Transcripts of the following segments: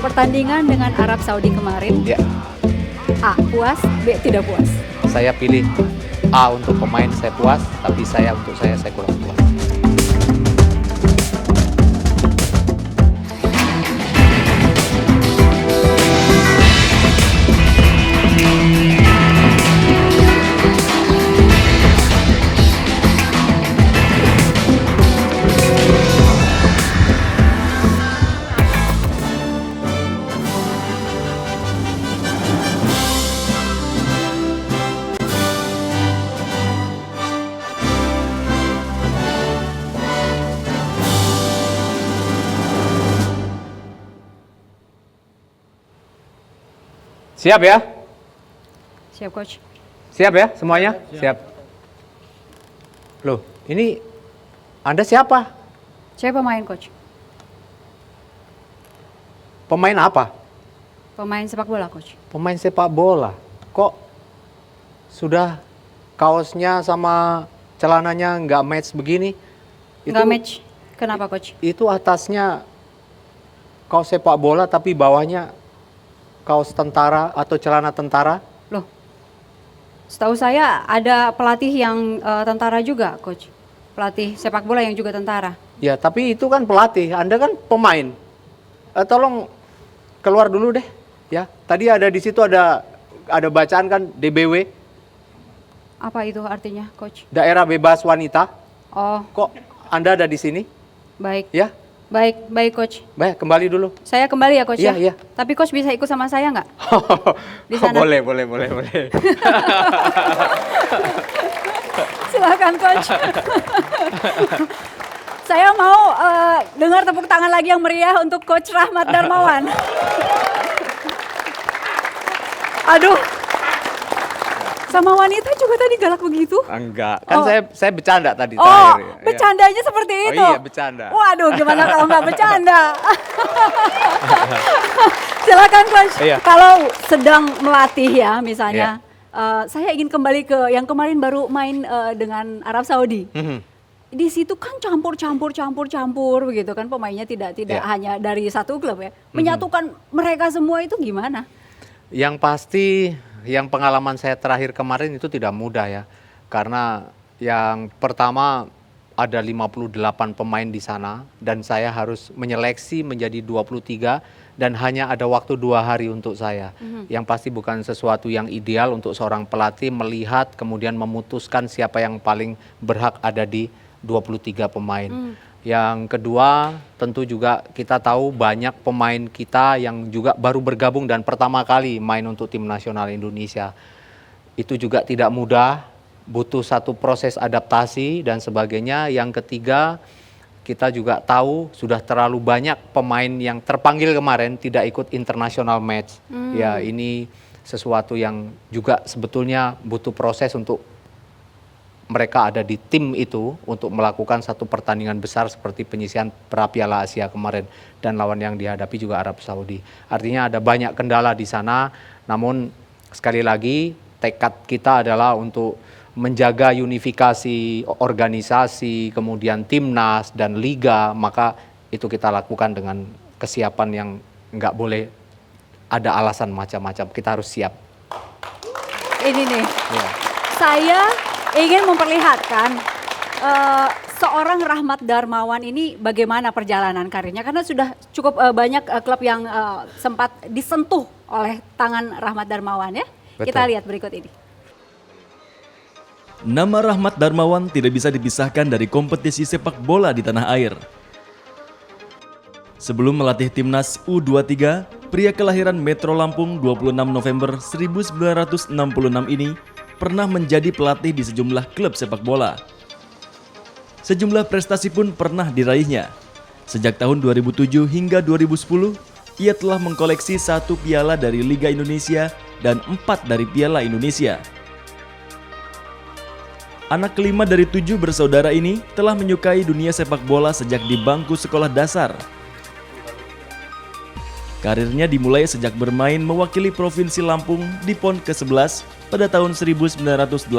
Pertandingan dengan Arab Saudi kemarin, Ya, A. Puas, B. Tidak puas. saya pilih A untuk pemain saya puas, tapi untuk saya kurang puas. Siap ya? Siap, Coach. Siap ya semuanya? Siap. Loh, ini Anda siapa? Saya pemain, Coach. Pemain apa? Pemain sepak bola, Coach. Pemain sepak bola. Kok sudah kaosnya sama celananya nggak match begini? Nggak match. Kenapa, Coach? Itu atasnya kaos sepak bola tapi bawahnya kaos tentara atau celana tentara. Loh, setahu saya ada pelatih yang tentara juga, Coach. Pelatih sepak bola yang juga tentara. Ya, tapi itu kan pelatih, Anda kan pemain. Tolong keluar dulu deh, ya. Tadi ada di situ ada bacaan kan DBW, Apa itu artinya, Coach? Daerah Bebas Wanita. Oh, Kok Anda ada di sini? baik. Ya, Baik, Coach. baik, kembali dulu. Saya kembali ya, Coach, Iya, ya? iya. Tapi Coach bisa ikut sama saya nggak? Di sana. Boleh. Silakan, Coach. Saya mau dengar tepuk tangan lagi yang meriah untuk Coach Rahmat Darmawan. Aduh, sama wanita juga tadi galak begitu? Enggak, kan Oh. saya bercanda tadi Oh, terakhir. Ya. bercandanya seperti Oh itu? iya, bercanda. Waduh, gimana kalau nggak bercanda? Silakan, Coach. Iya. Kalau sedang melatih ya, misalnya, saya ingin kembali ke yang kemarin baru main dengan Arab Saudi. Mhm. Di situ kan campur begitu kan, pemainnya tidak Iya. hanya dari satu klub ya. Menyatukan mereka semua itu gimana? Yang pasti, yang pengalaman saya terakhir kemarin itu tidak mudah ya. Karena yang pertama ada 58 pemain di sana dan saya harus menyeleksi menjadi 23 dan hanya ada waktu 2 hari untuk saya. Yang pasti bukan sesuatu yang ideal untuk seorang pelatih melihat kemudian memutuskan siapa yang paling berhak ada di 23 pemain. Yang kedua, tentu juga kita tahu banyak pemain kita yang juga baru bergabung dan pertama kali main untuk tim nasional Indonesia. Itu juga tidak mudah, butuh satu proses adaptasi dan sebagainya. Yang ketiga, kita juga tahu sudah terlalu banyak pemain yang terpanggil kemarin tidak ikut international match. Ya, ini sesuatu yang juga sebetulnya butuh proses untuk mereka ada di tim itu untuk melakukan satu pertandingan besar seperti penyisihan pra-Piala Asia kemarin dan lawan yang dihadapi juga Arab Saudi. Artinya ada banyak kendala di sana, namun sekali lagi tekad kita adalah untuk menjaga unifikasi organisasi, kemudian timnas dan liga, maka itu kita lakukan dengan kesiapan yang nggak boleh ada alasan macam-macam, kita harus siap. Ini nih, Ya. saya ingin memperlihatkan seorang Rahmat Darmawan ini bagaimana perjalanan karirnya, karena sudah cukup banyak klub yang sempat disentuh oleh tangan Rahmat Darmawan ya. Betul. Kita lihat berikut ini. Nama Rahmat Darmawan tidak bisa dipisahkan dari kompetisi sepak bola di tanah air. Sebelum melatih timnas U23, pria kelahiran Metro Lampung 26 November 1966 ini pernah menjadi pelatih di sejumlah klub sepak bola. Sejumlah prestasi pun pernah diraihnya. Sejak tahun 2007 hingga 2010, ia telah mengkoleksi 1 piala dari Liga Indonesia dan 4 dari Piala Indonesia. Anak kelima dari 7 bersaudara ini telah menyukai dunia sepak bola sejak di bangku sekolah dasar. Karirnya dimulai sejak bermain mewakili Provinsi Lampung di PON ke-11 pada tahun 1985.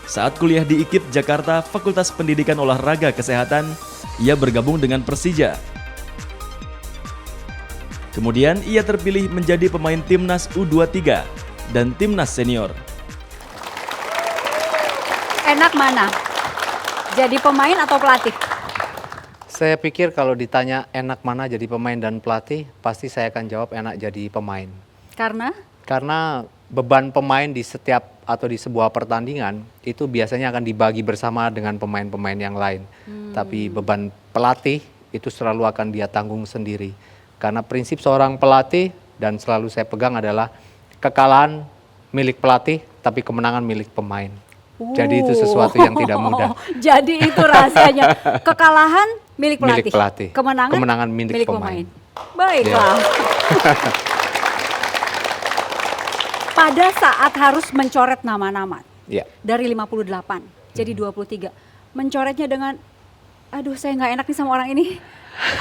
Saat kuliah di IKIP Jakarta, Fakultas Pendidikan Olahraga Kesehatan, ia bergabung dengan Persija. Kemudian ia terpilih menjadi pemain timnas U23 dan timnas senior. Enak mana? Jadi pemain atau pelatih? Saya pikir kalau ditanya enak mana jadi pemain dan pelatih, pasti saya akan jawab enak jadi pemain. Karena Karena beban pemain di setiap atau di sebuah pertandingan itu biasanya akan dibagi bersama dengan pemain-pemain yang lain. Tapi beban pelatih itu selalu akan dia tanggung sendiri. Karena prinsip seorang pelatih dan selalu saya pegang adalah kekalahan milik pelatih tapi kemenangan milik pemain. Jadi itu sesuatu yang tidak mudah. Jadi itu rahasianya. Kekalahan milik pelatih. Milik pelatih. Kemenangan milik pemain. Baiklah. Pada saat harus mencoret nama-nama Ya. dari 58 jadi 23. Mencoretnya dengan aduh saya nggak enak nih sama orang ini.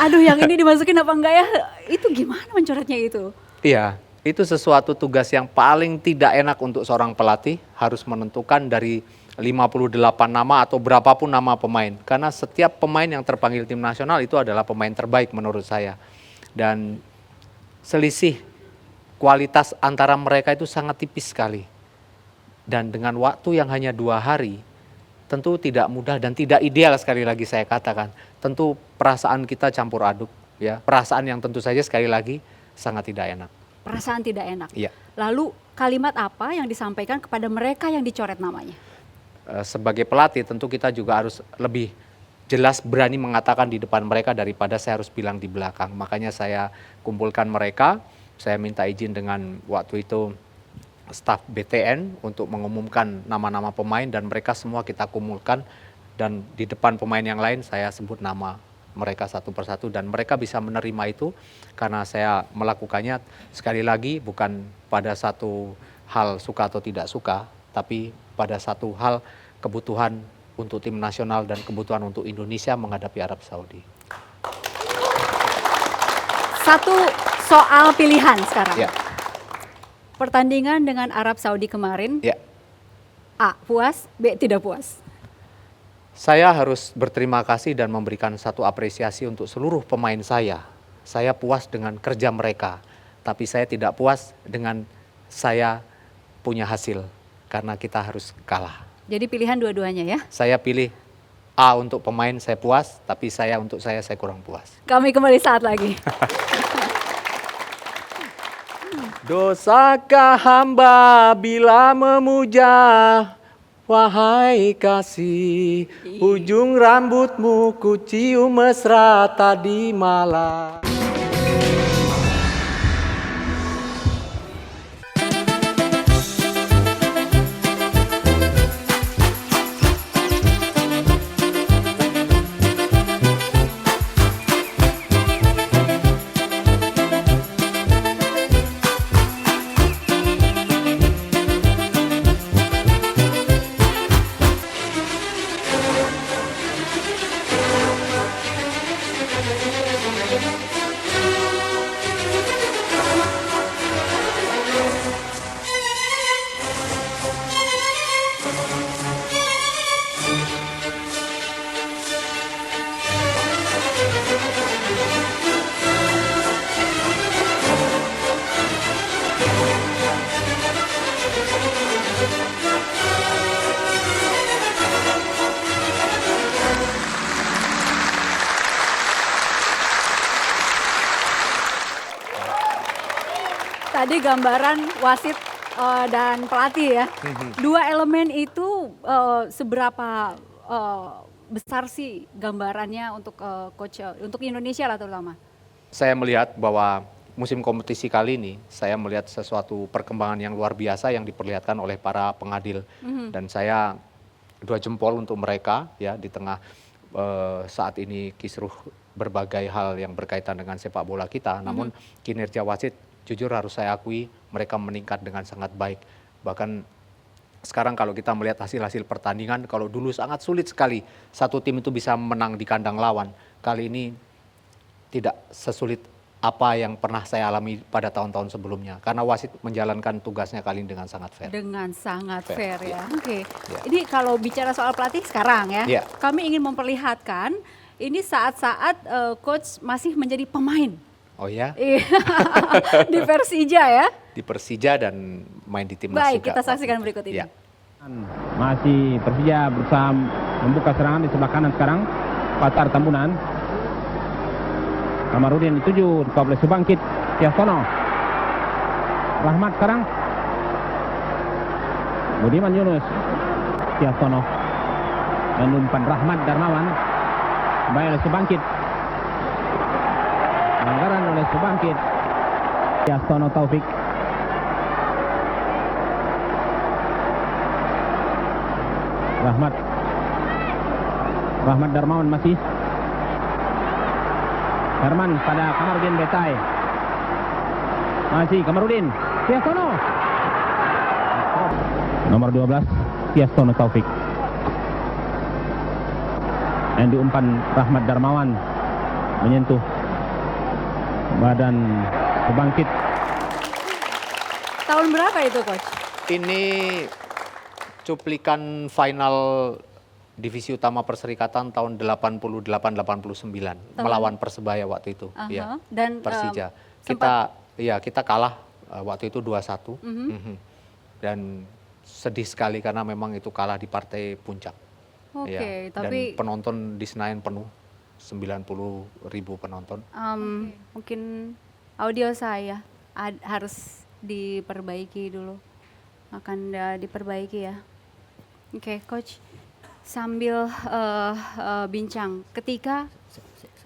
Aduh yang ini dimasukin apa enggak ya? Itu gimana mencoretnya itu? Iya, itu sesuatu tugas yang paling tidak enak untuk seorang pelatih, harus menentukan dari 58 nama atau berapapun nama pemain. Karena setiap pemain yang terpanggil tim nasional itu adalah pemain terbaik menurut saya. Dan selisih kualitas antara mereka itu sangat tipis sekali. Dan dengan waktu yang hanya 2 hari, tentu tidak mudah dan tidak ideal sekali lagi saya katakan. Tentu perasaan kita campur aduk, ya. Perasaan yang tentu saja sekali lagi sangat tidak enak. Perasaan tidak enak. Iya. Lalu kalimat apa yang disampaikan kepada mereka yang dicoret namanya? Sebagai pelatih tentu kita juga harus lebih jelas berani mengatakan di depan mereka daripada saya harus bilang di belakang. Makanya saya kumpulkan mereka, saya minta izin dengan waktu itu staf BTN untuk mengumumkan nama-nama pemain dan mereka semua kita kumpulkan dan di depan pemain yang lain saya sebut nama mereka satu persatu dan mereka bisa menerima itu karena saya melakukannya sekali lagi bukan pada satu hal suka atau tidak suka tapi pada satu hal kebutuhan untuk tim nasional dan kebutuhan untuk Indonesia menghadapi Arab Saudi. Satu soal pilihan sekarang. Ya. Pertandingan dengan Arab Saudi kemarin, Ya. A. Puas, B. Tidak puas. Saya harus berterima kasih dan memberikan satu apresiasi untuk seluruh pemain saya. Saya puas dengan kerja mereka, tapi saya tidak puas dengan saya punya hasil karena kita harus kalah. Jadi pilihan dua-duanya ya. Saya pilih A untuk pemain saya puas, tapi untuk saya kurang puas. Kami kembali saat lagi. Dosakah hamba bila memuja, wahai kasih, ujung rambutmu ku cium mesra tadi malam. Tadi gambaran wasit dan pelatih ya. Dua elemen itu seberapa besar sih gambarannya untuk coach untuk Indonesia lah terutama? Saya melihat bahwa musim kompetisi kali ini saya melihat sesuatu perkembangan yang luar biasa yang diperlihatkan oleh para pengadil dan saya 2 jempol untuk mereka ya di tengah saat ini kisruh berbagai hal yang berkaitan dengan sepak bola kita. Namun kinerja wasit jujur harus saya akui mereka meningkat dengan sangat baik. Bahkan sekarang kalau kita melihat hasil-hasil pertandingan, kalau dulu sangat sulit sekali satu tim itu bisa menang di kandang lawan. Kali ini tidak sesulit apa yang pernah saya alami pada tahun-tahun sebelumnya. Karena wasit menjalankan tugasnya kali ini dengan sangat fair. Dengan sangat fair Fair, ya. Oke. Ya. Ini kalau bicara soal pelatih sekarang ya, Ya. kami ingin memperlihatkan ini saat-saat coach masih menjadi pemain Oh ya, Iya. Di Persija ya. di Persija dan main di timnas Baik, juga kita waktu saksikan itu. berikut ini. Ya. Masih Persija berusaha membuka serangan di sebelah kanan sekarang. Fatar Tambunan. Kamarudin dituju, dikawal oleh Subangkit. Tiastono. Rahmat sekarang. Budiman Yunus. Tiastono. Dan umpan Rahmat Darmawan. Kembali oleh Subangkit. Pelanggaran oleh Subangkit. Tiastono Taufik. Rahmat Darmawan masih. Herman pada Kamarudin Betai. Masih Kamarudin. Tiastono. Nomor 12 Tiastono Taufik. Dan diumpan Rahmat Darmawan menyentuh badan Subangkit. Tahun berapa itu, Coach? Ini cuplikan final Divisi Utama Perserikatan tahun 88-89 melawan Persebaya waktu itu. Aha. Ya, Dan Persija. sempat- Kita kalah waktu itu 2-1. Mhm. Dan sedih sekali karena memang itu kalah di partai puncak. Oke, Ya, tapi dan penonton di Senayan penuh, 90.000 penonton. mungkin audio saya harus diperbaiki dulu. Akan diperbaiki ya. Oke, Coach. Sambil bincang, ketika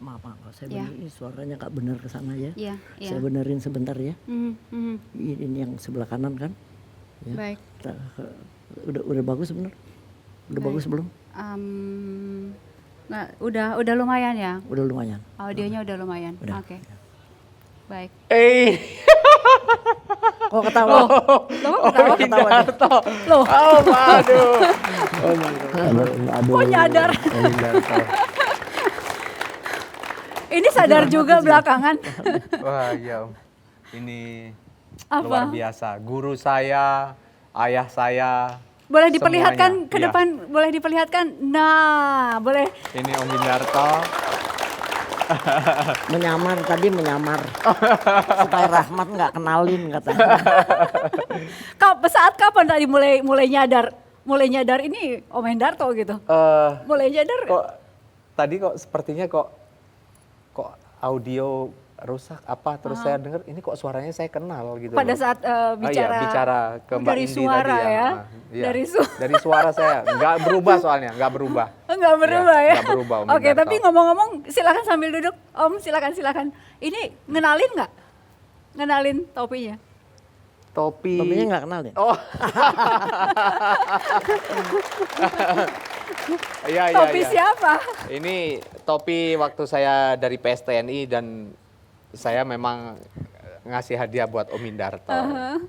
Maaf, saya Ya. benerin suaranya nggak benar ke sana ya. ya, ya. Saya benerin sebentar ya. Mhm, mhm. Ini yang sebelah kanan kan. Ya. Baik. Udah bagus bener. Udah bagus belum? Nah, udah lumayan ya. Udah lumayan. Audionya udah lumayan. Udah. Oke. Baik. Kok ketawa? Loh, kok ketawa? Loh, Oh, waduh. kok nyadar? Ini sadar juga belakangan. Wah, iya. Om. Ini Apa? luar biasa. Guru saya, ayah saya. Boleh diperlihatkan semuanya. ke Iya. depan, boleh diperlihatkan. Nah, boleh. Ini Om Windarto. Menyamar tadi supaya Rahmat nggak kenalin katanya. Saat kapan tadi mulai nyadar? Mulai nyadar ini Om Hendarto gitu. Mulai nyadar. Kok tadi kok sepertinya kok audio rusak apa, terus saya dengar ini kok suaranya saya kenal gitu Pada loh. saat bicara, bicara ke Mbak dari Indi suara tadi ya. Iya. Dari Dari suara saya nggak berubah soalnya, nggak berubah. Enggak berubah ya. nggak berubah, Om Oke, Windarto. tapi ngomong-ngomong silakan sambil duduk. Om, silakan. Ini ngenalin nggak? Ngenalin topinya? Topi. Topinya nggak kenalin. Oh. Iya. Topi siapa? Ini topi waktu saya dari PSTNI dan saya memang ngasih hadiah buat Om Windarto.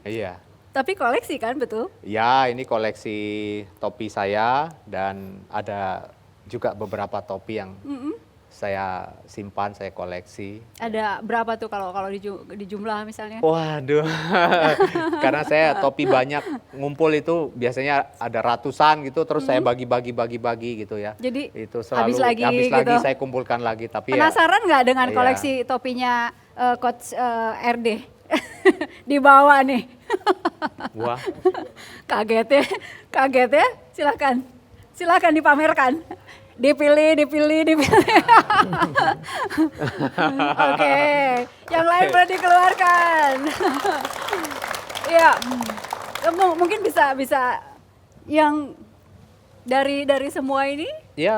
Iya. Tapi koleksi kan, betul? Ya, ini koleksi topi saya dan ada juga beberapa topi yang saya simpan, saya koleksi. Ada berapa tuh kalau dijumlah misalnya? Waduh, karena saya topi banyak ngumpul itu biasanya ada ratusan gitu, terus saya bagi-bagi gitu ya. Jadi itu selalu habis lagi gitu. gitu. Saya kumpulkan lagi. Tapi Penasaran nggak dengan Iya. koleksi topinya Coach RD? Di bawah nih. Wah, Kaget ya? Silakan dipamerkan. Dipilih. Oke, yang lain boleh dikeluarkan. Iya, mungkin bisa yang dari semua ini. ya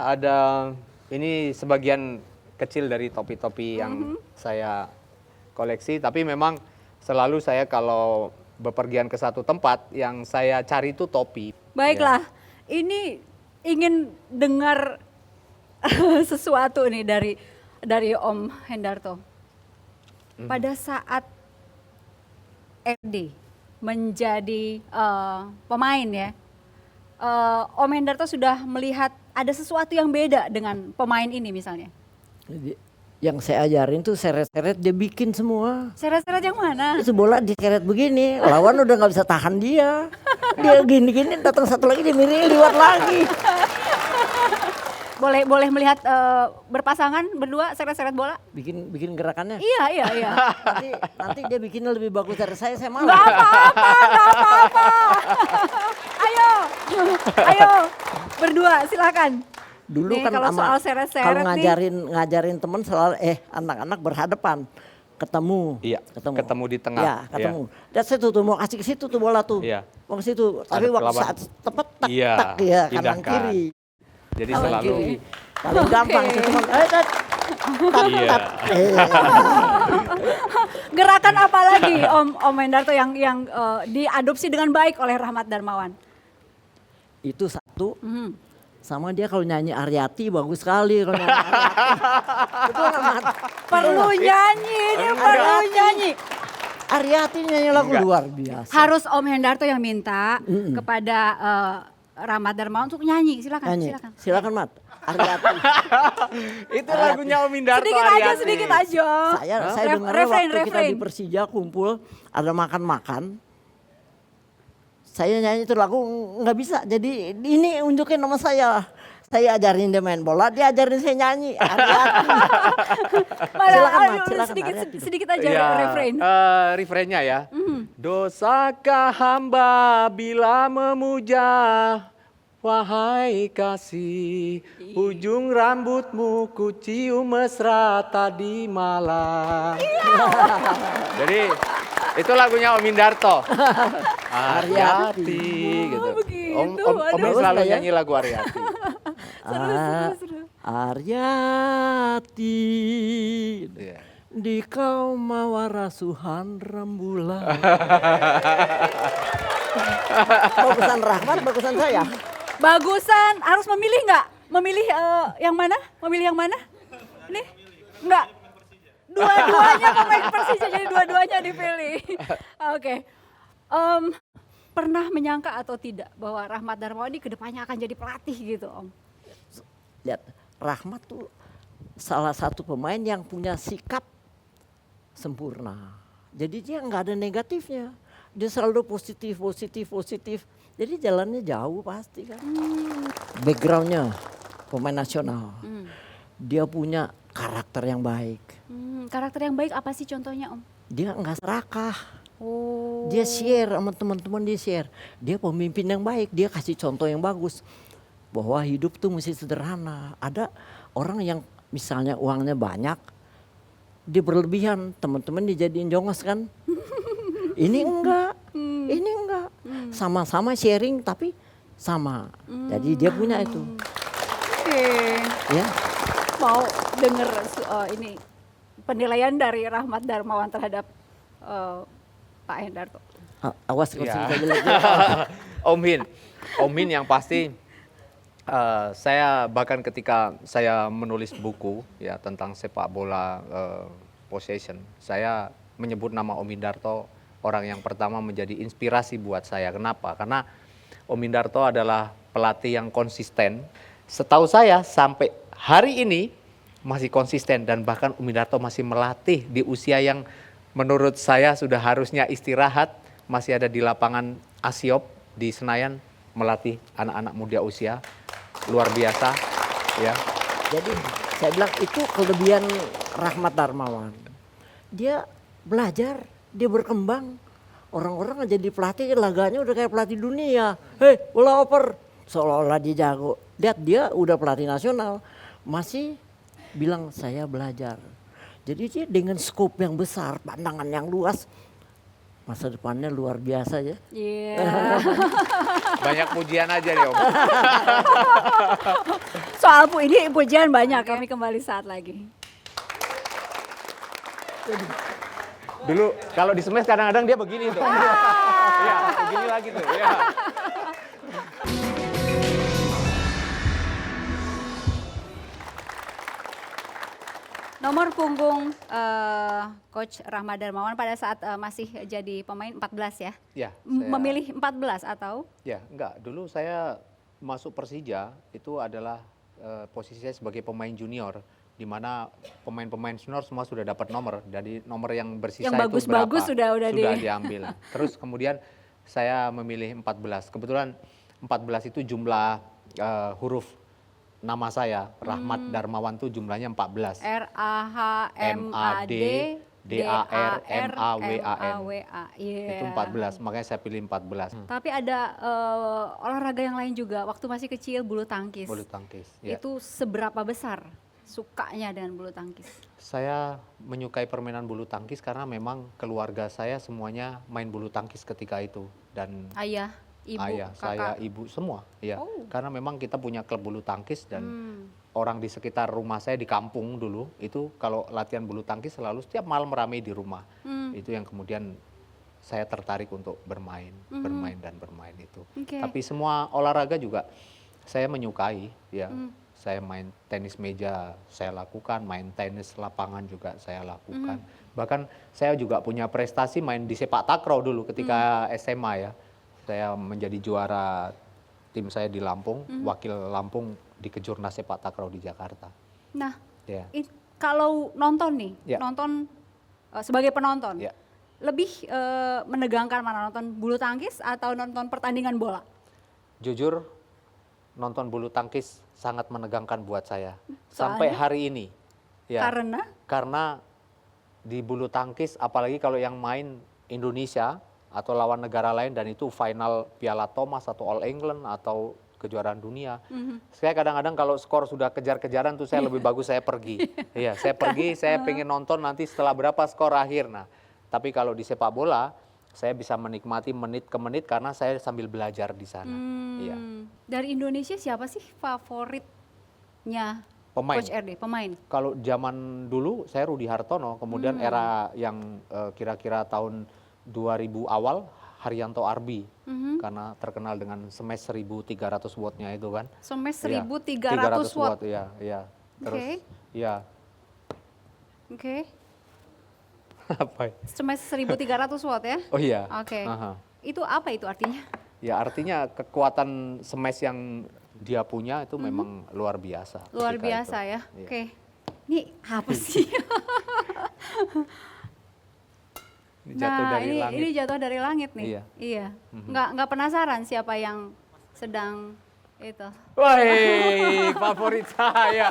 ada ini sebagian kecil dari topi-topi yang saya koleksi, tapi memang selalu saya kalau bepergian ke satu tempat yang saya cari itu topi. Baiklah, ini ingin dengar sesuatu nih dari Om Hendarto. Pada saat RD menjadi pemain ya, Om Hendarto sudah melihat ada sesuatu yang beda dengan pemain ini misalnya. Yang saya ajarin tuh seret-seret dia bikin semua. Seret-seret yang mana? Itu bola diseret begini, lawan udah nggak bisa tahan dia. Dia gini-gini datang satu lagi dia miring liwat lagi. Boleh melihat berpasangan berdua seret-seret bola? Bikin gerakannya. Iya, iya, iya. Nanti dia bikinnya lebih bagus dari saya Gak malu. apa-apa, gak apa-apa. Ayo, ayo, berdua silakan. Dulu Nih, kan kalau sama- soal seret-seret kalau nih. ngajarin teman selalu anak-anak berhadapan. Ketemu. Iya, ketemu di tengah. Iya, ketemu. Dan saya tuh mau kasih ke situ tuh bola tuh. Iya. Mau ke situ. Tapi Ada waktu perlawanan. saat tepat tak Iya, tak ya kanan pindahkan. kiri. Jadi Kanan selalu kiri. Paling gampang Oke. sih teman. Tat. Iya. Gerakan apa lagi Om Hendarto yang diadopsi dengan baik oleh Rahmat Darmawan? Itu satu. Mhm. Sama dia kalau nyanyi Aryati bagus sekali kalau nyanyi Aryati. Betul nggak, Mat? Perlu nyanyi, ini perlu nyanyi. Aryati nyanyi lagu Enggak. luar biasa. Harus Om Hendarto yang minta kepada Rahmat Darmawan untuk nyanyi. Silakan, Nyanyi. silakan. Silakan, Mat. Aryati. Itu lagunya Om Indarto Sedikit aja, Aryati. sedikit aja. Saya dengar refrain, waktu kita refrain. di Persija kumpul ada makan-makan. Saya nyanyi itu lagu nggak bisa. Jadi ini unjukin nama saya. Saya ajarin dia main bola, dia ajarin saya nyanyi. Aryati. Mana, Silakan, Mat, aduh, silakan, sedikit, Aryati. sedikit aja Iya, refrain. refrainnya ya. Dosakah hamba bila memuja, wahai kasih, ujung rambutmu ku cium mesra tadi malam. Jadi itu lagunya Om Indarto. Aryati gitu. begitu, Om aduh. selalu Bagus, ya. nyanyi lagu Aryati. Aryati. Iya. Di kau mawarasuhan rembulan. Bagusan Rahmat, bagusan saya. Bagusan, harus memilih nggak? Memilih yang mana? Memilih yang mana? Ini? Enggak. Dua-duanya pemain Persija, jadi dua-duanya dipilih. Oke. Pernah menyangka atau tidak bahwa Rahmat Darmawan ini kedepannya akan jadi pelatih gitu Om? Lihat, Rahmat tuh salah satu pemain yang punya sikap sempurna. Jadi dia nggak ada negatifnya. Dia selalu positif, positif, positif. Jadi jalannya jauh pasti kan. Backgroundnya pemain nasional. Dia punya karakter yang baik. Karakter yang baik apa sih contohnya Om? Dia nggak serakah. Oh. Dia share sama teman-teman, dia share. Dia pemimpin yang baik, dia kasih contoh yang bagus. Bahwa hidup tuh mesti sederhana. Ada orang yang misalnya uangnya banyak, dia berlebihan, teman-teman dijadiin jongos kan. Ini enggak, ini enggak. Sama-sama sharing tapi sama. Jadi dia punya itu. Oke. Ya. Mau denger ini penilaian dari Rahmat Darmawan terhadap Pak Hendarto. Awas kalau Iya. saya jelek. Om Hin yang pasti saya bahkan ketika saya menulis buku ya tentang sepak bola possession, saya menyebut nama Om Indarto orang yang pertama menjadi inspirasi buat saya. Kenapa? Karena Om Indarto adalah pelatih yang konsisten. Setahu saya sampai hari ini masih konsisten dan bahkan Om Indarto masih melatih di usia yang menurut saya sudah harusnya istirahat, masih ada di lapangan Asiop di Senayan melatih anak-anak muda usia. Luar biasa ya. Jadi saya bilang itu kelebihan Rahmat Darmawan. Dia belajar, dia berkembang. Orang-orang jadi pelatih laganya udah kayak pelatih dunia. Hei, bola oper. Seolah-olah dia jago. Lihat dia udah pelatih nasional. Masih bilang saya belajar. Jadi dia dengan skop yang besar, pandangan yang luas. Masa depannya luar biasa ya. Iya. Banyak pujian aja nih Om. Soal ini pujian banyak, kami kembali saat lagi. Dulu kalau di semes kadang-kadang dia begini tuh. Iya, begini lagi tuh. Iya. Nomor punggung Coach Rahmat Darmawan pada saat masih jadi pemain 14 ya? Ya, Memilih 14 atau? Ya, enggak. Dulu saya masuk Persija itu adalah posisi saya sebagai pemain junior, di mana pemain-pemain senior semua sudah dapat nomor. Jadi nomor yang bersisa Yang itu bagus-bagus berapa sudah diambil. Terus kemudian saya memilih 14. Kebetulan 14 itu jumlah huruf nama saya Rahmat Darmawan tuh jumlahnya 14. RAHMAD DARMAWAN. Iya. Itu 14, makanya saya pilih 14. Tapi ada olahraga yang lain juga. Waktu masih kecil bulu tangkis. Bulu tangkis. Ya. Itu seberapa besar sukanya dengan bulu tangkis? Saya menyukai permainan bulu tangkis karena memang keluarga saya semuanya main bulu tangkis ketika itu, dan Ayah, ibu, ayah, kakak. saya, ibu semua, ya. Oh. Karena memang kita punya klub bulu tangkis dan orang di sekitar rumah saya di kampung dulu itu kalau latihan bulu tangkis selalu setiap malam ramai di rumah. Itu yang kemudian saya tertarik untuk bermain itu. Oke. Tapi semua olahraga juga saya menyukai, ya. Saya main tenis meja saya lakukan, main tenis lapangan juga saya lakukan. Bahkan saya juga punya prestasi main di sepak takraw dulu ketika SMA, ya. Saya menjadi juara tim saya di Lampung, wakil Lampung di Kejurnas sepak takraw di Jakarta. Nah, Ya. kalau nonton nih, Ya. nonton sebagai penonton, Ya. lebih menegangkan mana, nonton bulu tangkis atau nonton pertandingan bola? Jujur, nonton bulu tangkis sangat menegangkan buat saya sampai Soalnya? hari ini. Ya. Karena di bulu tangkis, apalagi kalau yang main Indonesia atau lawan negara lain dan itu final Piala Thomas atau All England atau kejuaraan dunia. Saya kadang-kadang kalau skor sudah kejar-kejaran tuh saya lebih bagus saya pergi. Iya, saya pergi, saya pengen nonton nanti setelah berapa skor akhir. Nah, tapi kalau di sepak bola saya bisa menikmati menit ke menit karena saya sambil belajar di sana. Iya. Dari Indonesia siapa sih favoritnya Pemain. Coach RD? Pemain. Kalau zaman dulu saya Rudi Hartono, kemudian era yang kira-kira tahun 2000 awal Haryanto Arbi, karena terkenal dengan smash 1300 wattnya itu kan. Smash Iya, 1300 watt. Iya, iya. Terus, Oke. iya. Oke. Apa? Smash 1300 watt ya? Oh iya. Oke. Aha. Itu apa itu artinya? Ya artinya kekuatan smash yang dia punya itu memang luar biasa. Luar ketika biasa itu. ya. Iya. Oke. Ini apa sih? Ini jatuh dari ini, langit. ini jatuh dari langit nih. Iya. Iya. Nggak penasaran siapa yang sedang itu. Wah, favorit saya.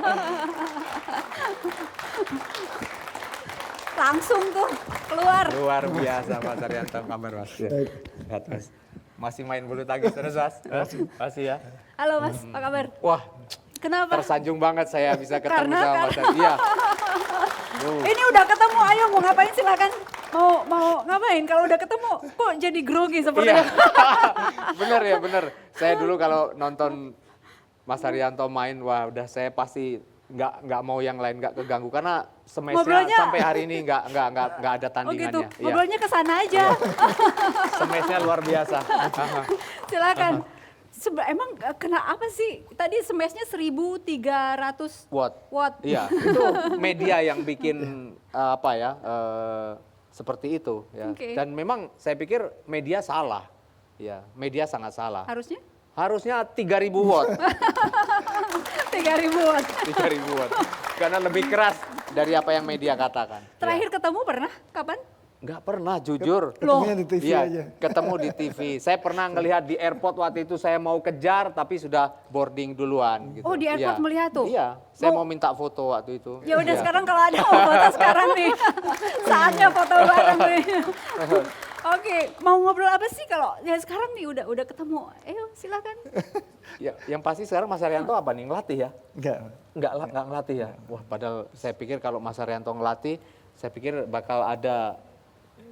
Langsung tuh keluar. Luar biasa Mas Haryanto, kabar Mas. Ya. Lihat, Mas. Masih main bulu tangkis terus Mas? Masih ya. Halo Mas, apa kabar? Wah, Kenapa? tersanjung banget saya bisa ketemu Karena sama Mas. Iya. Ini udah ketemu, ayo mau ngapain silakan. Mau ngapain? Kalau udah ketemu, kok jadi grogi seperti Iya. itu? Bener ya, bener. Saya dulu kalau nonton Mas Haryanto main, wah udah saya pasti nggak mau yang lain, nggak keganggu karena smashnya Ngobrolnya- sampai hari ini nggak ada Oh tandingannya. gitu, Iya. ngobrolnya ke sana aja. Smashnya luar biasa. Silakan. Emang kena apa sih? Tadi smashnya 1300 watt. Iya, itu media yang bikin seperti itu ya. Oke. Dan memang saya pikir media salah. Ya, media sangat salah. Harusnya Harusnya 3000 watt. 3000 watt. 3000 watt. Karena lebih keras dari apa yang media katakan. Terakhir ketemu pernah? Kapan? Nggak pernah, jujur. Ketemunya di TV Iya, aja. ketemu di TV. Saya pernah ngelihat di airport waktu itu saya mau kejar tapi sudah boarding duluan gitu. Oh, di airport Iya. melihat tuh? Iya, saya mau minta foto waktu itu. Ya udah Iya. sekarang kalau ada mau foto sekarang nih. Saatnya foto bareng nih. Oke, mau ngobrol apa sih kalau ya sekarang nih udah ketemu. Ayo silakan. Ya, yang pasti sekarang Mas Haryanto apa nih, ngelatih ya? Enggak. Nggak ngelatih ya? Wah, padahal saya pikir kalau Mas Haryanto ngelatih, saya pikir bakal ada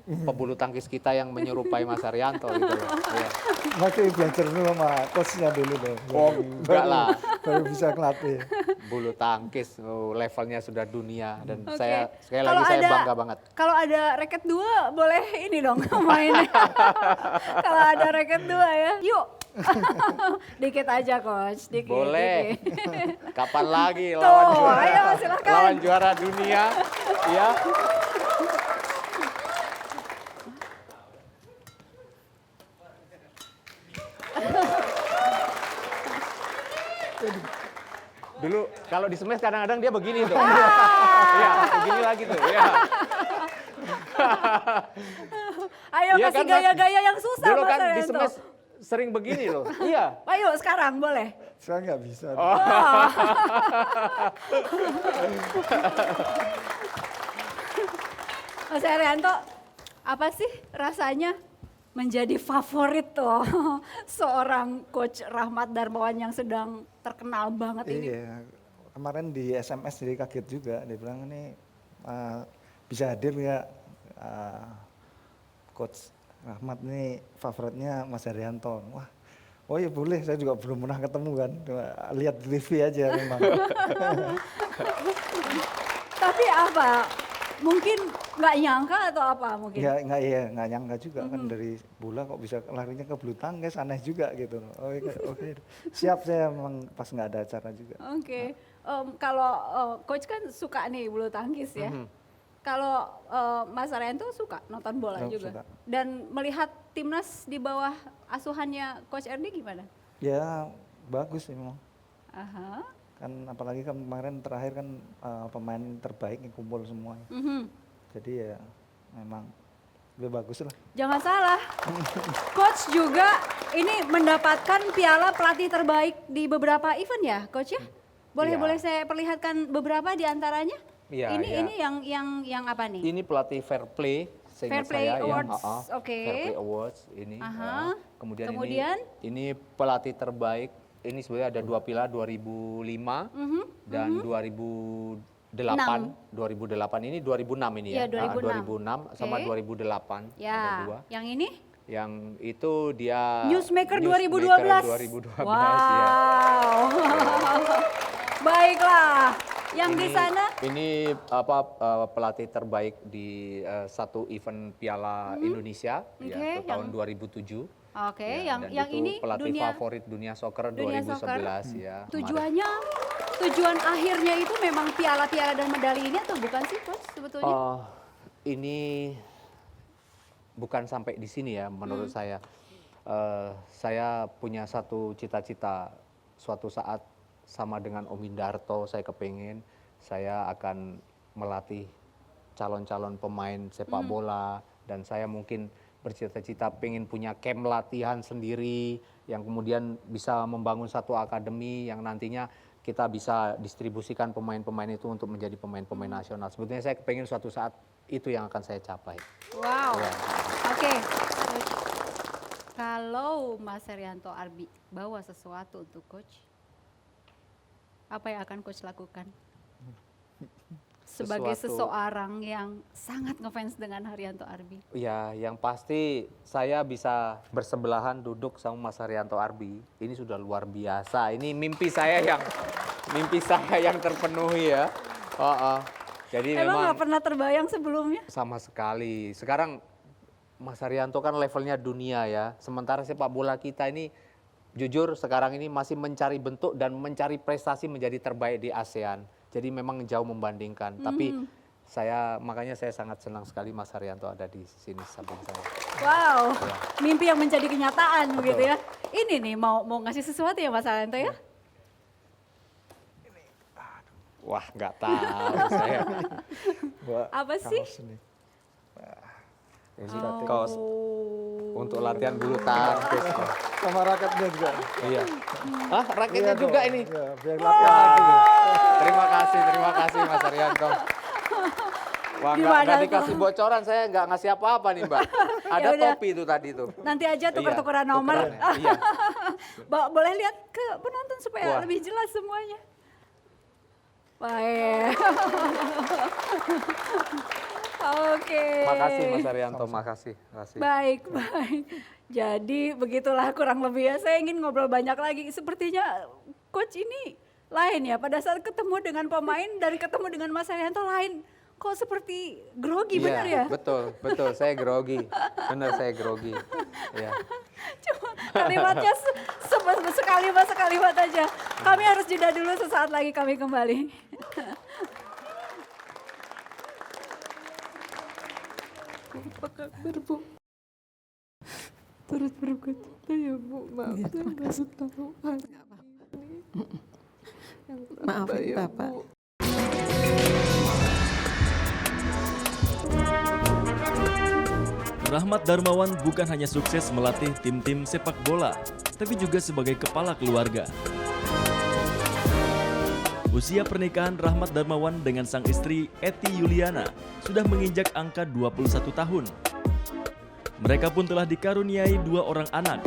pebulu tangkis kita yang menyerupai Mas Haryanto gitu loh. Iya. Masih belajar dulu sama coachnya dulu dong. Oh, enggak lah. Baru bisa ngelatih. Bulu tangkis levelnya sudah dunia dan Oke. saya sekali Kalau lagi saya ada- bangga banget. Kalau ada raket 2 boleh ini dong mainnya. Kalau ada raket 2 ya. Yuk. Dikit aja coach, dikit. Boleh. dikit. Kapan lagi Tuh, lawan juara? ayo, silakan. Lawan juara dunia. Ya. Dulu kalau di smash kadang-kadang dia begini tuh. Iya, begini lagi tuh. Iya. Ayo Iya kasih kan, Mas? gaya-gaya yang susah Dulu Mas kan di Haryanto. smash sering begini loh. Iya. Ayo sekarang boleh. Saya nggak bisa. Mas Herianto, apa sih rasanya menjadi favorit tuh seorang Coach Rahmat Darmawan yang sedang terkenal banget ini? Iya, kemarin di SMS jadi kaget juga. Dia bilang ini bisa hadir ya Coach Rahmat ini favoritnya Mas Herianto. Wah, oh ya boleh. Saya juga belum pernah ketemu kan. Cuma lihat di TV aja memang. Tapi apa? Mungkin nggak nyangka atau apa mungkin? Nggak nyangka juga kan dari bola kok bisa larinya ke bulu tangkis, aneh juga gitu. Oh iya, oke. Siap, saya memang pas nggak ada acara juga. Oke. Kalau Coach kan suka nih bulu tangkis ya. Kalau Mas Herianto suka nonton bola juga. Suka. Dan melihat timnas di bawah asuhannya Coach Erdi gimana? Ya bagus sih memang. Aha. Kan apalagi kan kemarin terakhir kan pemain terbaik yang kumpul semua. Jadi ya memang lebih bagus lah. Jangan salah, Coach juga ini mendapatkan piala pelatih terbaik di beberapa event ya, Coach ya? Boleh saya perlihatkan beberapa di antaranya? Iya, Ini yang apa nih? Ini pelatih Fair Play, Fair seingat Play saya Awards, ya. oke. Fair Play Awards ini. Aha. Kemudian ini pelatih terbaik. Ini sebenarnya ada 2 piala 2005 dan 2008. 2008 ini 2006 ini ya. Iya, 2006. 2006 sama Oke. 2008. Ada Ya, dua. yang ini? Yang itu dia Newsmaker 2012. 2012 ya. Wow. Baiklah. Yang di sana? Ini pelatih terbaik di satu event Piala Indonesia Oke, ya, itu tahun 2007. Oke, Ya, dan yang itu ini pelatih dunia favorit dunia soccer dunia 2011 soccer. ya. Tujuan akhirnya itu memang piala-piala dan medali ini atau bukan sih, Coach, sebetulnya? Ini bukan sampai di sini ya menurut saya. Saya punya satu cita-cita suatu saat sama dengan Om Indarto, saya kepingin saya akan melatih calon-calon pemain sepak bola dan saya mungkin bercita-cita pengen punya camp latihan sendiri yang kemudian bisa membangun satu akademi yang nantinya kita bisa distribusikan pemain-pemain itu untuk menjadi pemain-pemain nasional. Sebetulnya saya kepengen suatu saat itu yang akan saya capai. Wow. Ya. Oke. Kalau Mas Herianto Arbi bawa sesuatu untuk Coach, apa yang akan Coach lakukan? Sebagai seseorang yang sangat ngefans dengan Herianto Arbi. Ya, yang pasti saya bisa bersebelahan duduk sama Mas Herianto Arbi. Ini sudah luar biasa. Ini mimpi saya yang terpenuhi ya. Jadi Emang memang nggak pernah terbayang sebelumnya? sama sekali. Sekarang Mas Herianto kan levelnya dunia ya. Sementara sepak bola kita ini jujur sekarang ini masih mencari bentuk dan mencari prestasi menjadi terbaik di ASEAN. Jadi memang jauh membandingkan. Tapi makanya saya sangat senang sekali Mas Herianto ada di sini samping saya. Wow, Ya. mimpi yang menjadi kenyataan begitu ya. Ini nih mau ngasih sesuatu ya Mas Herianto ya? Wah, nggak tahu saya. Wah, Apa sih? kaos ini. Ini kaos untuk latihan bulu tangkis. Sama raketnya juga. Iya. Hah, raketnya Iya juga dong. ini. Ya, biar latihan lagi. Terima kasih Mas Herianto. Wah, Gimana nggak tuh? dikasih bocoran, saya nggak ngasih apa-apa nih Mbak. Ada Ya udah. topi itu tadi tuh. Nanti aja tuker-tukeran Iya, nomor. tukeran ya. Iya. Boleh lihat ke penonton supaya Wah. lebih jelas semuanya. Baik. Oke. Makasih Mas Herianto, makasih. Baik. Jadi begitulah kurang lebih ya. Saya ingin ngobrol banyak lagi. Sepertinya Coach ini lain ya. Pada saat ketemu dengan pemain dan ketemu dengan Mas Herianto lain. Kok seperti grogi, benar ya? Betul. Saya grogi. Benar saya grogi. Iya. Cuma kalimatnya sekalimat aja. Kami harus jeda dulu, sesaat lagi kami kembali. Apakah Bu? Turut berkata ya Bu, maaf saya baru tahu hari ini. Yang Maafin ya, Bapak. Bu. Rahmat Darmawan bukan hanya sukses melatih tim-tim sepak bola, tapi juga sebagai kepala keluarga. Usia pernikahan Rahmat Darmawan dengan sang istri Eti Yuliana sudah menginjak angka 21 tahun. Mereka pun telah dikaruniai 2 orang anak.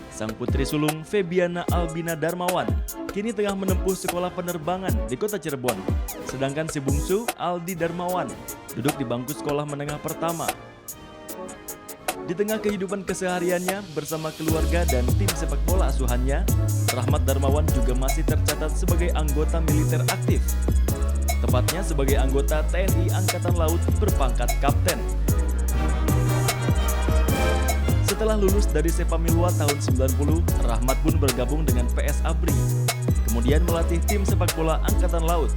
Sang putri sulung Febiana Albina Darmawan kini tengah menempuh sekolah penerbangan di kota Cirebon. Sedangkan si bungsu Aldi Darmawan duduk di bangku sekolah menengah pertama. Di tengah kehidupan kesehariannya bersama keluarga dan tim sepak bola asuhannya, Rahmat Darmawan juga masih tercatat sebagai anggota militer aktif. Tepatnya sebagai anggota TNI Angkatan Laut berpangkat kapten. Setelah lulus dari Sepamilwa tahun 90, Rahmat pun bergabung dengan PS ABRI. Kemudian melatih tim sepak bola Angkatan Laut.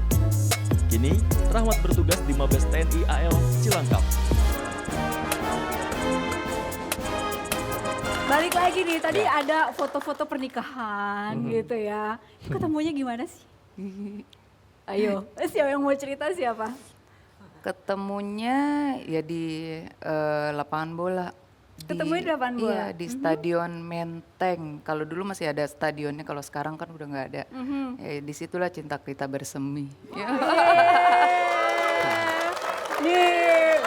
Kini, Rahmat bertugas di Mabes TNI AL Cilangkap. Balik lagi nih, tadi ada foto-foto pernikahan gitu ya. Ketemunya gimana sih? Ayo, siapa yang mau cerita siapa? Ketemunya ya di lapangan bola. Ketemunya di lapangan bola? Iya, di Stadion Menteng. Kalau dulu masih ada stadionnya, kalau sekarang kan udah nggak ada. Ya, disitulah cinta kita bersemi. Nih,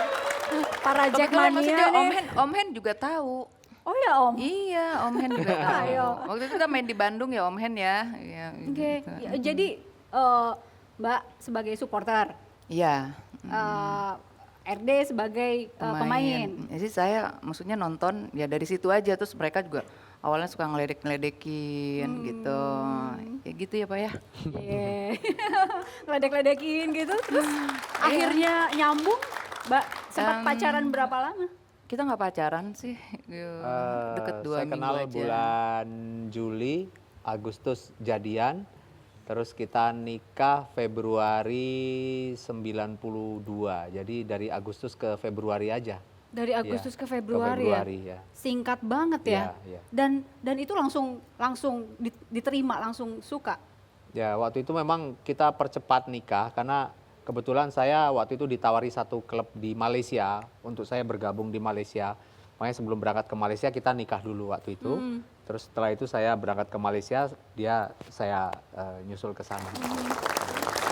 para Kebetulan maksudnya Jackmania nih. Om Hen juga tahu. Oh ya Om? Iya, Om Hen juga tahu. Ayo. Waktu itu kita main di Bandung ya Om Hen ya. Iya, Oke, gitu. ya, jadi Mbak sebagai supporter, Iya. RD sebagai pemain. Jadi saya maksudnya nonton ya dari situ aja, terus mereka juga awalnya suka ngeledek-ngeledekin gitu. Ya gitu ya Pak ya. Iya. Ngeledek-ledekin gitu, terus akhirnya nyambung. Mbak sempat pacaran berapa lama? Kita nggak pacaran sih, deket 2 saya minggu kenal aja. bulan Juli, Agustus jadian, terus kita nikah Februari 92. Jadi dari Agustus ke Februari aja. Dari Agustus Iya, ke Februari, ya. Singkat banget ya. Iya, iya. Dan itu langsung diterima, langsung suka. Ya, waktu itu memang kita percepat nikah karena kebetulan saya waktu itu ditawari satu klub di Malaysia untuk saya bergabung di Malaysia. Makanya sebelum berangkat ke Malaysia kita nikah dulu waktu itu. Terus setelah itu saya berangkat ke Malaysia, saya nyusul ke sana.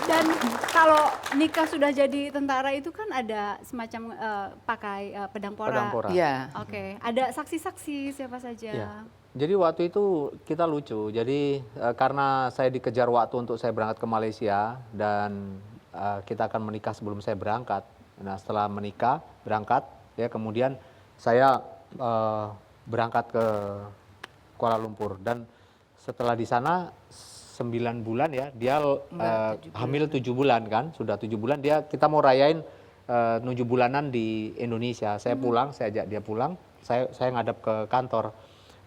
Dan kalau nikah sudah jadi tentara itu kan ada semacam pakai pedang pora. Pedang pora. Iya. Oke, ada saksi-saksi siapa saja? Ya. Jadi waktu itu kita lucu. Jadi karena saya dikejar waktu untuk saya berangkat ke Malaysia dan kita akan menikah sebelum saya berangkat. Nah setelah menikah, berangkat, ya kemudian saya berangkat ke Kuala Lumpur dan setelah di sana 9 bulan ya, dia hamil 7 bulan kan, sudah 7 bulan kita mau rayain 7 bulanan di Indonesia. Saya pulang, saya ajak dia pulang, saya ngadap ke kantor.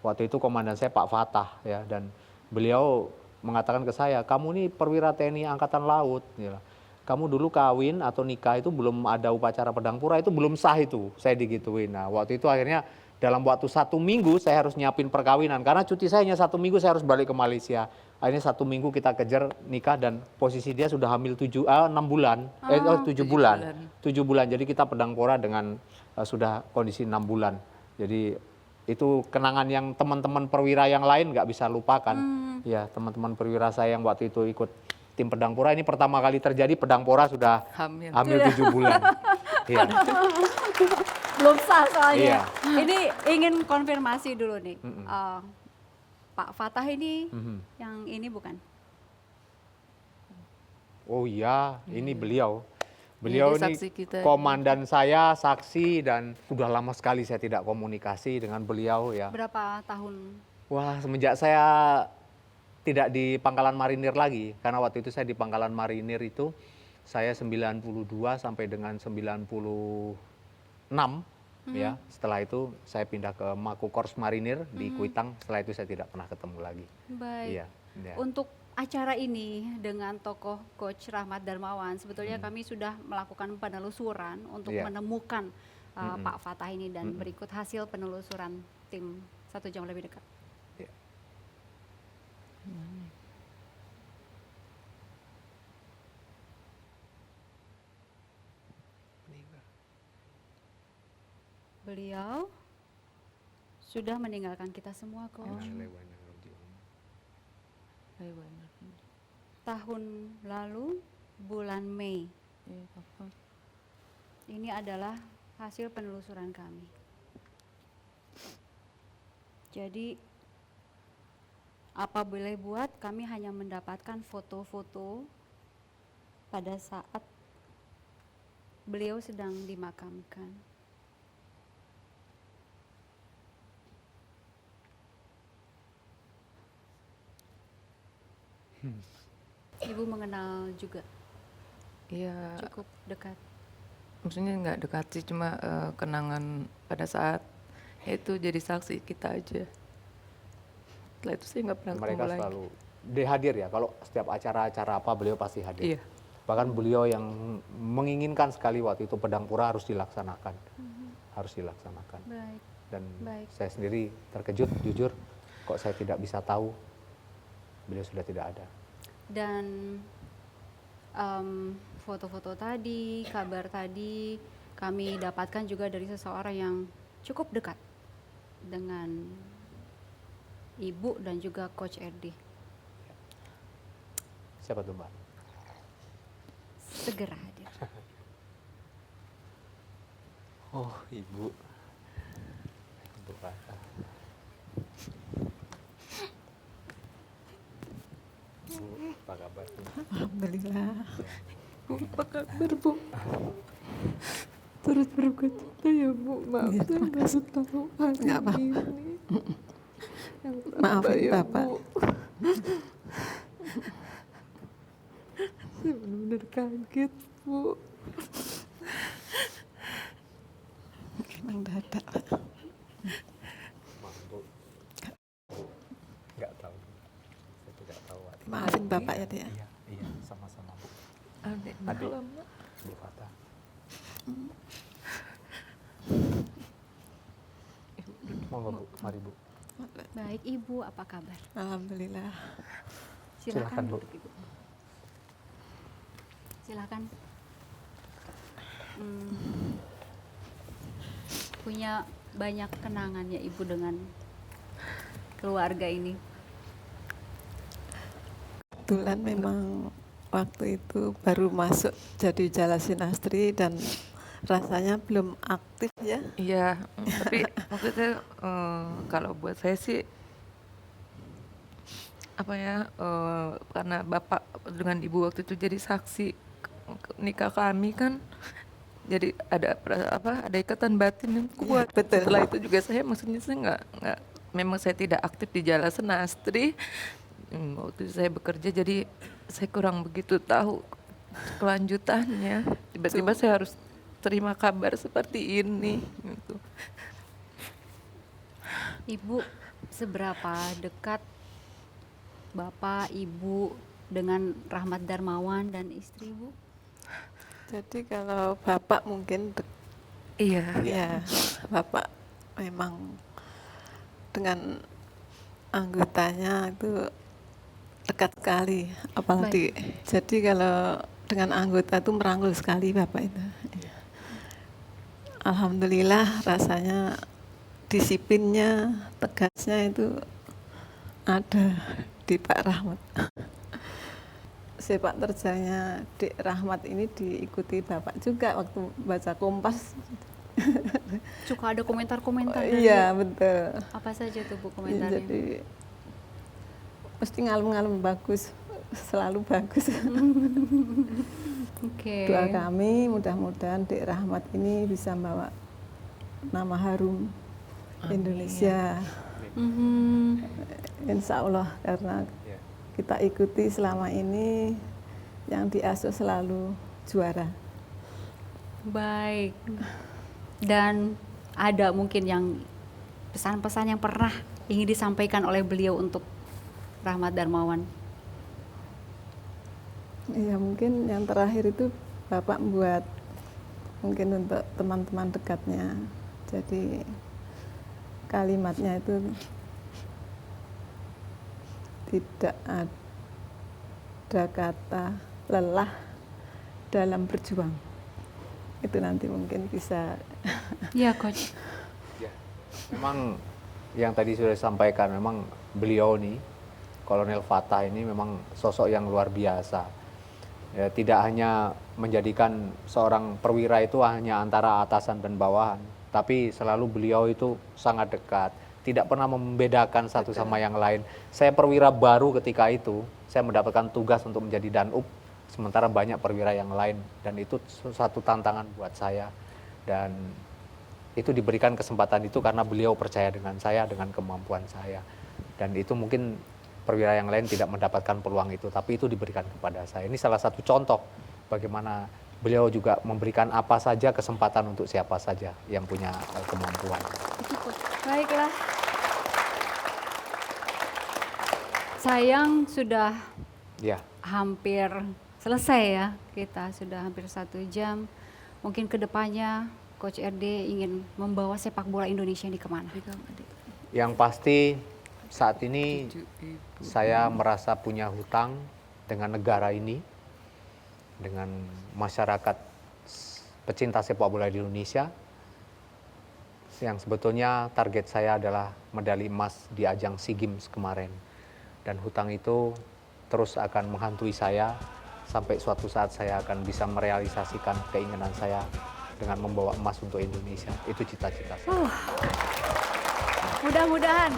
Waktu itu komandan saya Pak Fatah ya, dan beliau mengatakan ke saya, kamu ini perwira TNI Angkatan Laut. Ya. Kamu dulu kawin atau nikah itu belum ada upacara pedang pura, itu belum sah itu, saya digituin. Nah waktu itu akhirnya dalam waktu 1 minggu saya harus nyiapin perkawinan, karena cuti saya hanya 1 minggu saya harus balik ke Malaysia. Akhirnya 1 minggu kita kejar nikah dan posisi dia sudah hamil 6 bulan, 7 bulan. 7 bulan, jadi kita pedang pora dengan sudah kondisi 6 bulan. Jadi itu kenangan yang teman-teman perwira yang lain nggak bisa lupakan. Ya teman-teman perwira saya yang waktu itu ikut tim pedang pora, ini pertama kali terjadi pedang pora sudah hamil 7 bulan. Iya. Belum sah soalnya. Iya. Ini ingin konfirmasi dulu nih. Pak Fatah ini yang ini bukan? Oh iya, ini beliau. Beliau dia ini saksi kita. komandan saya, saksi, dan udah lama sekali saya tidak komunikasi dengan beliau ya. Berapa tahun? Wah, semenjak saya tidak di Pangkalan Marinir lagi, karena waktu itu saya di Pangkalan Marinir itu saya 92 sampai dengan 96 ya. Setelah itu saya pindah ke Mako Korps Marinir di Kuitang. Setelah itu saya tidak pernah ketemu lagi. Baik. Iya, iya. Untuk acara ini dengan tokoh Coach Rahmat Darmawan, sebetulnya kami sudah melakukan penelusuran untuk Iya. menemukan Pak Fatah ini, dan berikut hasil penelusuran tim 1 jam lebih dekat. Iya. Beliau sudah meninggalkan kita semua, Coach. Tahun lalu bulan Mei. Ini adalah hasil penelusuran kami. Jadi apa boleh buat, kami hanya mendapatkan foto-foto pada saat beliau sedang dimakamkan. Ibu mengenal juga, Iya, cukup dekat. maksudnya nggak dekat sih, cuma kenangan pada saat itu jadi saksi kita aja. Setelah itu saya nggak pernah Mereka ketemu lagi. selalu hadir ya, kalau setiap acara-acara apa beliau pasti hadir. Iya. Bahkan beliau yang menginginkan sekali waktu itu pedang pura harus dilaksanakan. Harus dilaksanakan. Baik. Dan Baik. saya sendiri terkejut, jujur, kok saya tidak bisa tahu beliau sudah tidak ada. Dan foto-foto tadi, kabar tadi kami dapatkan juga dari seseorang yang cukup dekat dengan Ibu dan juga Coach Erdi. Siapa tuh Mbak? Segera hadir. Oh, Ibu. Ibu Fata. Bu, apa kabar? Alhamdulillah. Bu, apa kabar, Bu? Terus berduka cita ya, Bu. Maaf, saya baru tahu hari ini. Yang Maafin ya, Bapak. Bu. Saya benar-benar kaget, Bu. Emang dadak. Maaf, Bu. Nggak tahu. Saya tidak tahu. Maafin Bapak ya, Dek. Iya, iya, sama-sama Bu. Adik, Adik. lama. Bu Fata. Monggo Bu, mari Bu. Baik, Ibu, apa kabar? Alhamdulillah. Silakan, Bu. duduk, Ibu. Silakan. Punya banyak kenangan ya Ibu dengan keluarga ini. Kebetulan memang waktu itu baru masuk jadi Jala Sinastri dan rasanya belum aktif ya. Iya, tapi maksudnya kalau buat saya sih apa ya, karena bapak dengan ibu waktu itu jadi saksi nikah kami kan, jadi ada ikatan batin yang kuat. betul. Setelah itu juga saya maksudnya saya nggak memang saya tidak aktif di Jala Senastri. Waktu itu saya bekerja, jadi saya kurang begitu tahu kelanjutannya. Tiba-tiba saya harus terima kabar seperti ini gitu. Ibu, seberapa dekat Bapak, Ibu dengan Rahmat Darmawan dan istri Ibu? Jadi kalau Bapak mungkin Iya. ya Bapak memang dengan anggotanya itu dekat sekali, apalagi jadi kalau dengan anggota itu merangkul sekali Bapak itu. Alhamdulillah rasanya disiplinnya, tegasnya itu ada di Pak Rahmat. Sepak terjangnya Dik Rahmat ini diikuti Bapak juga waktu baca Kompas. Suka ada komentar-komentar dari Iya betul. apa saja tuh Bu Ya, komentarnya? jadi mesti ngalem-ngalem bagus, selalu bagus. Oke. Doa kami mudah-mudahan Dik Rahmat ini bisa membawa nama harum Indonesia. Mhm. Insya Allah karena Ya. kita ikuti selama ini yang diasuh selalu juara. Baik. Dan ada mungkin yang pesan-pesan yang pernah ingin disampaikan oleh beliau untuk Rahmat Darmawan. Ya mungkin yang terakhir itu Bapak membuat mungkin untuk teman-teman dekatnya. Jadi kalimatnya itu tidak ada kata lelah dalam berjuang. Itu nanti mungkin bisa Iya, Coach. Memang yang tadi sudah disampaikan, memang beliau nih, Kolonel Fatah ini memang sosok yang luar biasa. Ya, tidak hanya menjadikan seorang perwira itu hanya antara atasan dan bawahan, tapi selalu beliau itu sangat dekat, tidak pernah membedakan satu sama yang lain. Saya perwira baru ketika itu, saya mendapatkan tugas untuk menjadi danub, sementara banyak perwira yang lain, dan itu satu tantangan buat saya. Dan itu diberikan kesempatan itu karena beliau percaya dengan saya, dengan kemampuan saya. Dan itu mungkin perwira yang lain tidak mendapatkan peluang itu, tapi itu diberikan kepada saya. Ini salah satu contoh bagaimana beliau juga memberikan apa saja kesempatan untuk siapa saja yang punya kemampuan. Baiklah. Sayang sudah Ya, hampir selesai ya, kita sudah hampir 1 jam. Mungkin kedepannya Coach RD ingin membawa sepak bola Indonesia ini kemana? yang pasti saat ini saya merasa punya hutang dengan negara ini, dengan masyarakat pecinta sepak bola di Indonesia, yang sebetulnya target saya adalah medali emas di ajang SEA Games kemarin. Dan hutang itu terus akan menghantui saya sampai suatu saat saya akan bisa merealisasikan keinginan saya dengan membawa emas untuk Indonesia. Itu cita-cita saya. Mudah-mudahan.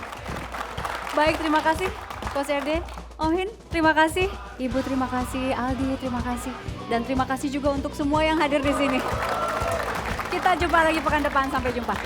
Baik, terima kasih Coach RD. Ohin, terima kasih. Ibu, terima kasih. Aldi, terima kasih. Dan terima kasih juga untuk semua yang hadir di sini. Kita jumpa lagi pekan depan. Sampai jumpa.